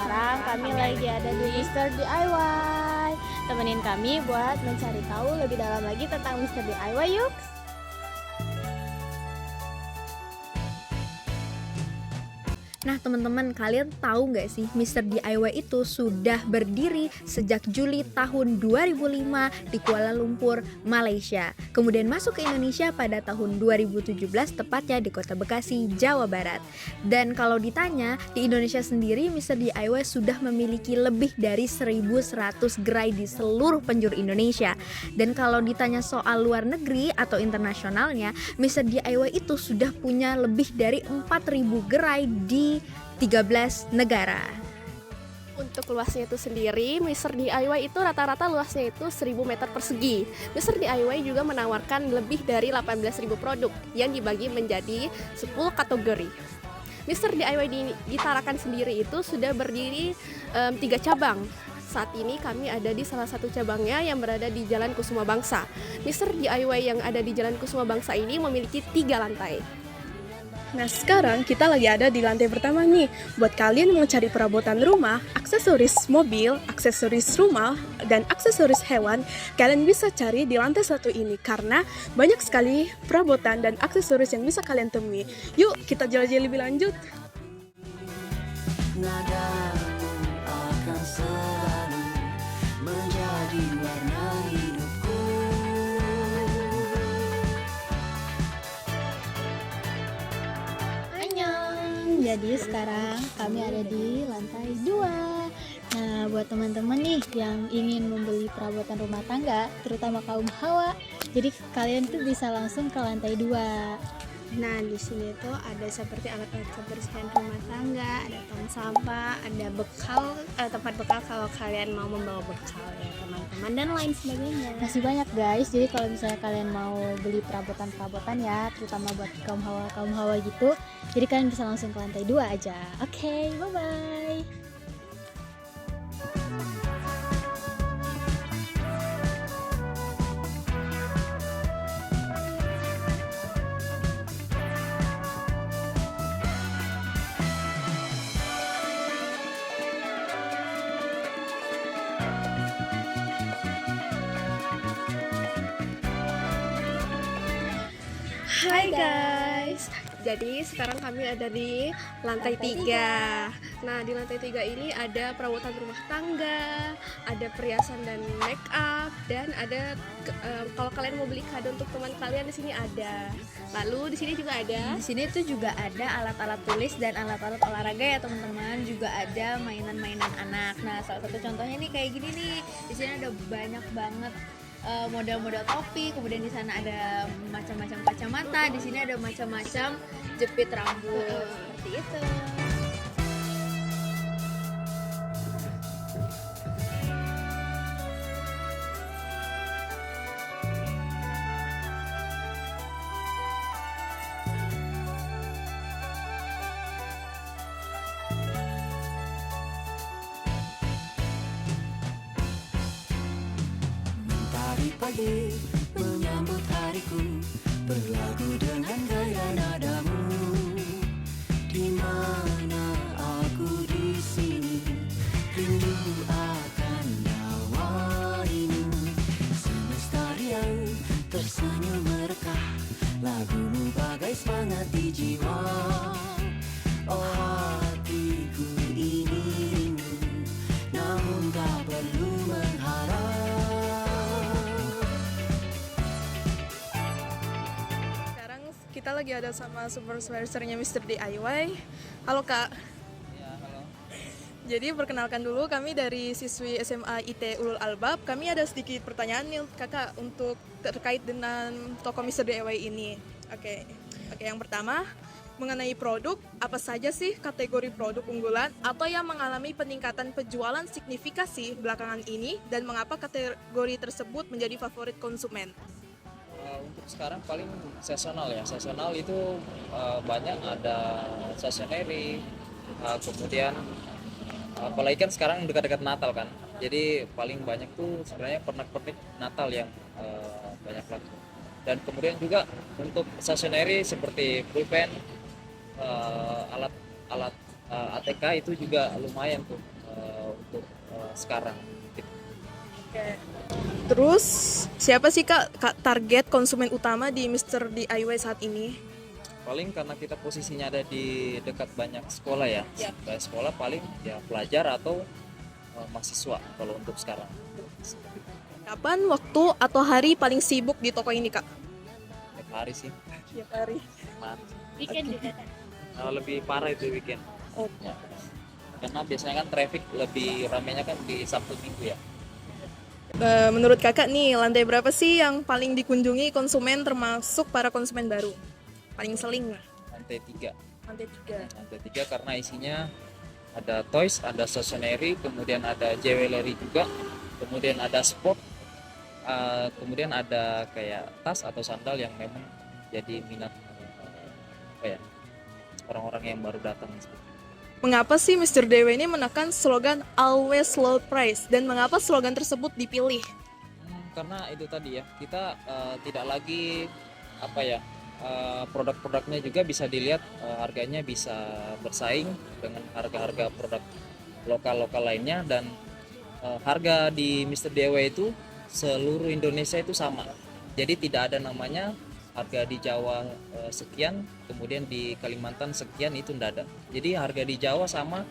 sekarang kami lagi ada di Mister DIY. Temenin kami buat mencari tahu lebih dalam lagi tentang Mister DIY yuk. Nah teman-teman, kalian tahu nggak sih Mister DIY itu sudah berdiri sejak Juli tahun 2005 di Kuala Lumpur, Malaysia. Kemudian masuk ke Indonesia pada tahun 2017, tepatnya di Kota Bekasi, Jawa Barat. Dan kalau ditanya, di Indonesia sendiri Mister DIY sudah memiliki lebih dari 1.100 gerai di seluruh penjuru Indonesia. Dan kalau ditanya soal luar negeri atau internasionalnya, Mister DIY itu sudah punya lebih dari 4.000 gerai di 13 negara. Untuk luasnya itu sendiri, Mister DIY itu rata-rata luasnya itu 1000 meter persegi. Mister DIY juga menawarkan lebih dari 18.000 produk yang dibagi menjadi 10 kategori. Mister DIY di Tarakan sendiri itu sudah berdiri 3 cabang. Saat ini kami ada di salah satu cabangnya yang berada di Jalan Kusuma Bangsa. Mister DIY yang ada di Jalan Kusuma Bangsa ini memiliki 3 lantai. Nah sekarang kita lagi ada di lantai pertama nih. Buat kalian yang mau cari perabotan rumah, aksesoris mobil, aksesoris rumah, dan aksesoris hewan, kalian bisa cari di lantai 1 ini karena banyak sekali perabotan dan aksesoris yang bisa kalian temui. Yuk kita jelajah lebih lanjut. Nadamu akan selalu menjadi warna hidupku. Jadi sekarang kami ada di lantai 2. Nah, buat teman-teman nih yang ingin membeli perabotan rumah tangga, terutama kaum hawa, jadi kalian tuh bisa langsung ke lantai 2. Nah di sini tuh ada seperti alat-alat kebersihan rumah tangga, ada tong sampah, ada bekal, tempat bekal kalau kalian mau membawa bekal ya teman-teman, dan lain sebagainya. Masih banyak guys, jadi kalau misalnya kalian mau beli perabotan-perabotan ya, terutama buat kaum hawa gitu, jadi kalian bisa langsung ke lantai 2 aja. Oke, bye-bye. Hai guys, jadi sekarang kami ada di lantai 3. Nah di lantai 3 ini ada perabotan rumah tangga, ada perhiasan dan make up, dan ada kalau kalian mau beli kado untuk teman kalian di sini ada. Lalu di sini juga ada. Di sini tuh juga ada alat-alat tulis dan alat-alat olahraga ya teman-teman. Juga ada mainan-mainan anak. Nah salah satu contohnya nih kayak gini nih. Di sini ada banyak banget model-model topi, kemudian di sana ada macam-macam kacamata, di sini ada macam-macam jepit rambut seperti itu. Mentari pagi menyambut hariku, berlagu dengan gaya nadamu. Di mana aku di sini, rindu akan nawaimu. Semesta riang tersenyum merekah, lagumu bagai semangat di jiwa. Oh hatiku ini rindu, namun tak perlu mengharap. Sekarang kita lagi ada sama supervisornya Mister DIY. Halo Kak. Ya, halo. Jadi perkenalkan dulu, kami dari siswi SMA IT Ulul Albab. Kami ada sedikit pertanyaan nih Kakak untuk terkait dengan toko Mister DIY ini. Oke, yang pertama mengenai produk, apa saja sih kategori produk unggulan atau yang mengalami peningkatan penjualan signifikasi belakangan ini, dan mengapa kategori tersebut menjadi favorit konsumen? Untuk sekarang paling seasonal ya. Seasonal itu banyak ada stationery, kemudian apalagi kan sekarang dekat-dekat Natal kan. Jadi paling banyak tuh sebenarnya pernak-pernik Natal yang banyak laku. Dan kemudian juga untuk stationery seperti pulpen, alat ATK itu juga lumayan tuh. sekarang. Terus siapa sih Kak target konsumen utama di Mr. DIY saat ini? Paling karena kita posisinya ada di dekat banyak sekolah ya. Ya. Kayak sekolah paling ya pelajar atau mahasiswa kalau untuk sekarang. Kapan waktu atau hari paling sibuk di toko ini Kak? Tiap hari sih. Tiap hari. Nah, Weekend juga kan? lebih parah itu weekend. Oh. Ya. Karena biasanya kan traffic lebih ramainya kan di Sabtu Minggu ya. Menurut Kakak nih, lantai berapa sih yang paling dikunjungi konsumen termasuk para konsumen baru? Paling seling lah. Lantai 3. Lantai 3. Lantai 3 karena isinya ada toys, ada stationery, kemudian ada jewelry juga, kemudian ada sport, kemudian ada kayak tas atau sandal yang memang jadi minat orang-orang yang baru datang. Mengapa sih Mr. DIY ini menekan slogan always low price dan mengapa slogan tersebut dipilih? Karena itu tadi ya, kita tidak lagi produk-produknya juga bisa dilihat harganya bisa bersaing dengan harga-harga produk lokal-lokal lainnya, dan harga di Mr. DIY itu seluruh Indonesia itu sama. Jadi tidak ada namanya harga di Jawa sekian, kemudian di Kalimantan sekian, itu tidak ada. Jadi harga di Jawa sama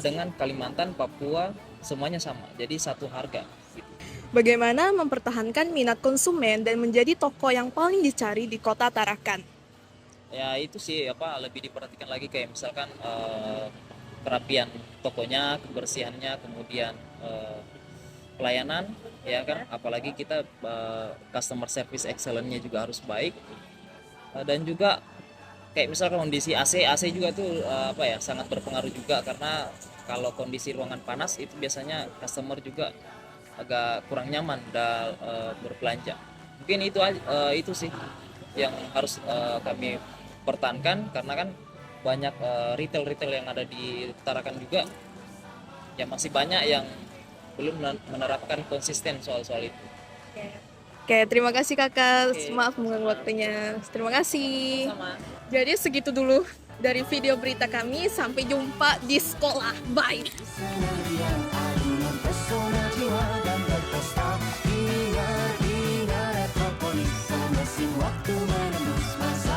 dengan Kalimantan, Papua, semuanya sama. Jadi satu harga. Bagaimana mempertahankan minat konsumen dan menjadi toko yang paling dicari di kota Tarakan? Ya itu sih lebih diperhatikan lagi, kayak misalkan kerapian tokonya, kebersihannya, kemudian pelayanan ya kan, apalagi kita customer service excellence-nya juga harus baik, dan juga kayak misalkan kondisi AC juga tuh sangat berpengaruh juga, karena kalau kondisi ruangan panas itu biasanya customer juga agak kurang nyaman dan berbelanja. Mungkin itu sih yang harus kami pertahankan, karena kan banyak retail yang ada di Tarakan juga ya masih banyak yang belum menerapkan konsisten soal itu. Oke, terima kasih Kakak. Oke. Maaf mengganggu waktunya. Terima kasih. Sama. Jadi segitu dulu dari video berita kami. Sampai jumpa di sekolah. Bye. Senaria alunan pesona jiwa dan berpesta. Ingat Metropolis, mesin waktu menembus masa.